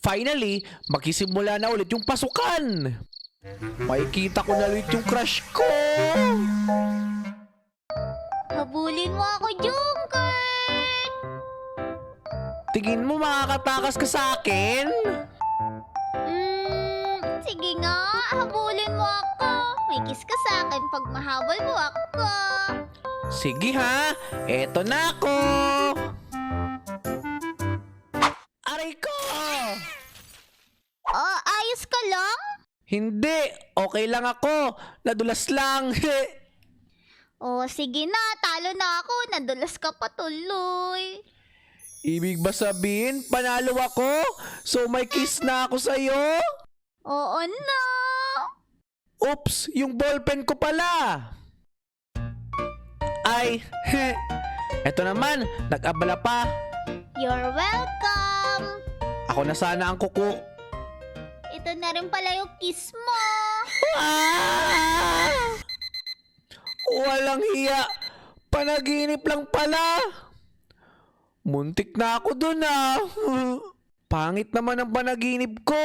Finally, magsisimula na ulit yung pasukan. Makikita ko na ulit yung crush ko. Habulin mo ako, Jungkook! Tingin mo makakatakas ka sa akin? Sige nga, habulin mo ako. May kiss ka sa akin pag mahabol mo ako. Sige ha, eto na ako. Aray ko! Oh, ayos ka lang? Hindi, okay lang ako. Nadulas lang. Oh, sige na, talo na ako. Nadulas ka pa tuloy. Ibig ba sabihin, panalo ako? So may kiss na ako sa'yo? Oo na. Oops, yung ballpen ko pala. Ay, eto naman, nag-abala pa. You're welcome. Ako na sana ang kuko. Ito na rin pala yung kiss mo. Ah! Walang hiya. Panaginip lang pala. Muntik na ako dun ah. Pangit naman ang panaginip ko.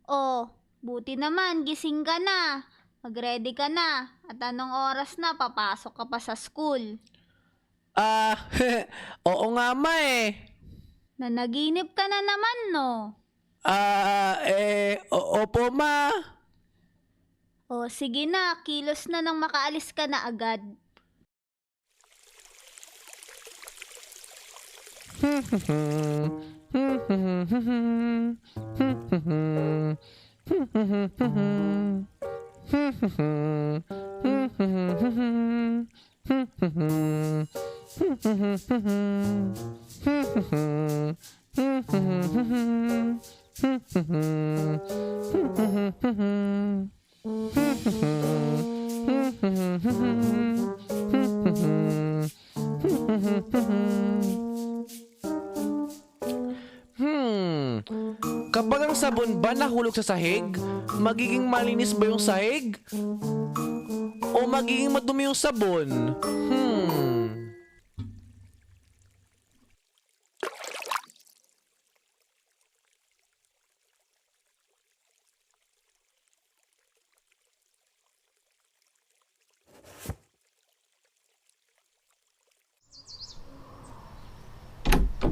Oh, buti naman, gising ka na. Mag-ready ka na. At anong oras na, papasok ka pa sa school. Oo nga ma eh. Nanaginip ka na naman, no? Opo ma. O, sige na, kilos na nang makaalis ka na agad. Kapag ang sabon ba nahulog sa sahig, magiging malinis ba yung sahig? O magiging madumi yung sabon?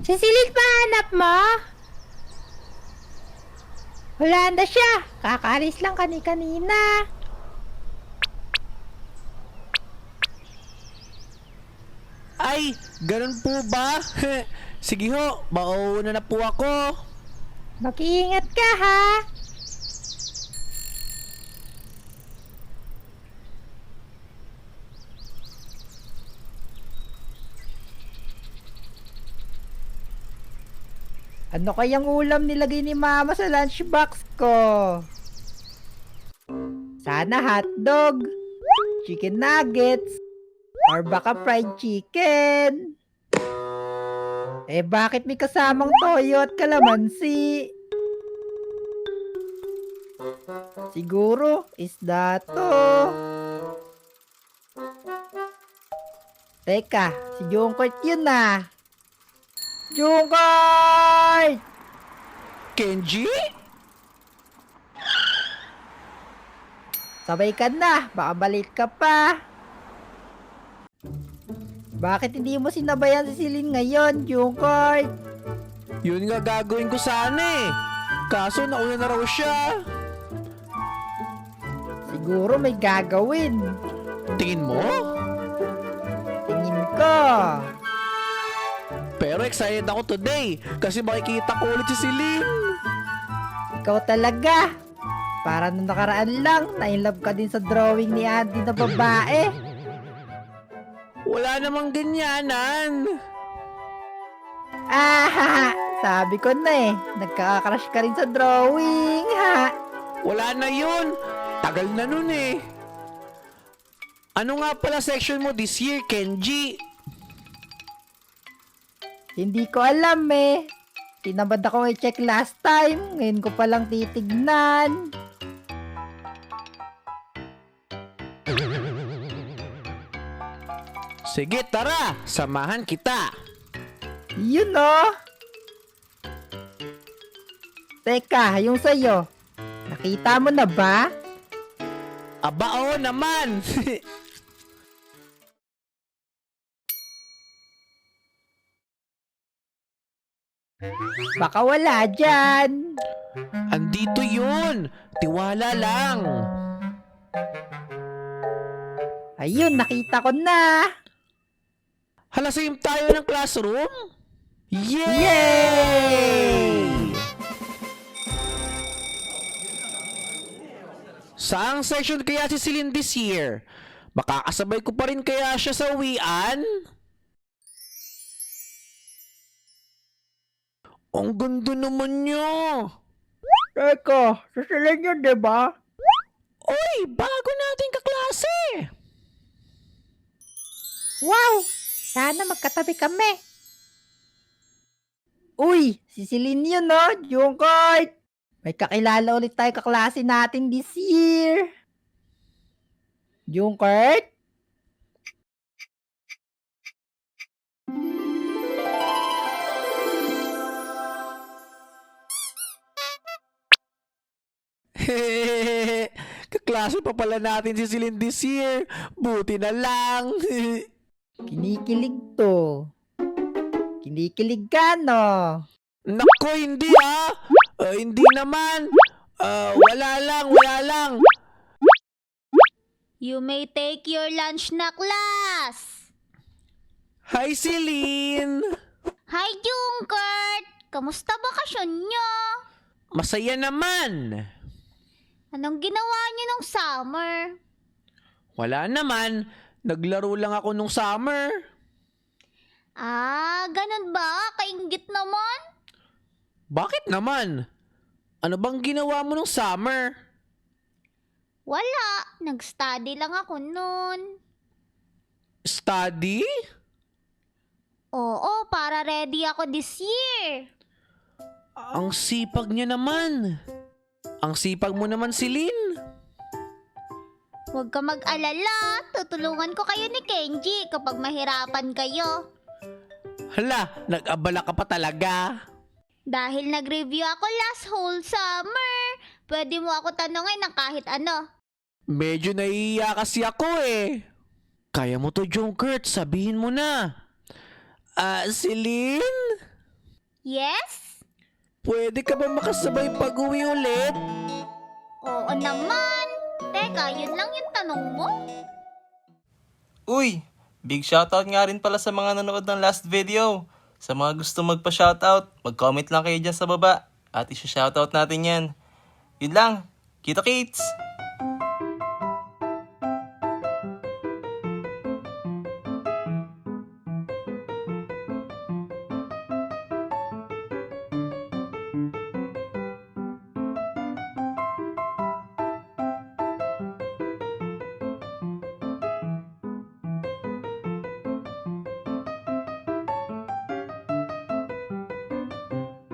Cecilia, pahanap mo? Wala na siya. Kakaalis lang kanina. Ay, ganun po ba? Sige ho, mauuna na po ako. Mag-iingat ka, ha? Ano kayang ulam nilagay ni Mama sa lunchbox ko? Sana hotdog, chicken nuggets, or baka fried chicken. Eh bakit may kasamang toyo at kalamansi? Siguro isda to. Teka, si Jungkook yun ah. Jungkook! Kenji? Sabay ka na, baka balik ka pa. Bakit hindi mo sinabayan si Celine ngayon, Jungkook? Yun nga gagawin ko sana eh. Kaso nauna na raw siya. Siguro may gagawin. Tingin mo? Tingin ko. Pero excited ako today kasi makikita ko ulit si Celine. Ikaw talaga. Para nung nakaraan lang, na-inlove ka din sa drawing ni Andy na babae. Wala namang ganyanan. Ah, sabi ko na eh. Nagkaka-crush ka rin sa drawing, ha? Wala na yun. Tagal na nun eh. Ano nga pala section mo this year, Kenji? Hindi ko alam eh. Tinamad ako i-check last time. Ngayon ko palang titignan. Sige, tara. Samahan kita. Yun oh. Teka, yung sa'yo. Nakita mo na ba? Aba, oo naman. Baka wala dyan. Andito yun. Tiwala lang. Ayun, nakita ko na. Hala, same tayo ng classroom? Yay! Yay! Saang session kaya si Celine this year? Makakasabay ko pa rin kaya siya sa uwian? Ang ganda naman niya. Teka, sasalan yun, diba? Oy, bago nating kaklase. Wow! Sana magkatabi kami. Uy, si Celine yun, no? Jungkook! May kakilala ulit tayo kaklase natin this year. Jungkook? Kaklase pa pala natin si Celine this year. Buti na lang. Kinikilig to. Kinikilig ka, no? Nako, hindi hindi naman. Wala lang. You may take your lunch na, class! Hi, Celine. Hi, Jungkook! Kamusta bakasyon nyo? Masaya naman. Anong ginawa nyo nung summer? Wala naman. Naglaro lang ako nung summer. Ah, ganun ba? Kainggit naman? Bakit naman? Ano bang ginawa mo nung summer? Wala. Nag-study lang ako nun. Study? Oo, para ready ako this year. Ang sipag niya naman. Ang sipag mo naman, Celine. Huwag ka mag-alala. Tutulungan ko kayo ni Kenji kapag mahirapan kayo. Hala, nag-abala ka pa talaga. Dahil nag-review ako last whole summer, pwede mo ako tanongin ng kahit ano. Medyo naiiya kasi ako eh. Kaya mo to, Jungkook. Sabihin mo na. Celine? Yes? Pwede ka ba makasabay pag-uwi ulit? Oo naman. Teka, yun lang yung tanong mo? Uy! Big shoutout nga rin pala sa mga nanood ng last video. Sa mga gusto magpa-shoutout, mag-comment lang kayo dyan sa baba at isa-shoutout natin yan. Yun lang. Kita kits!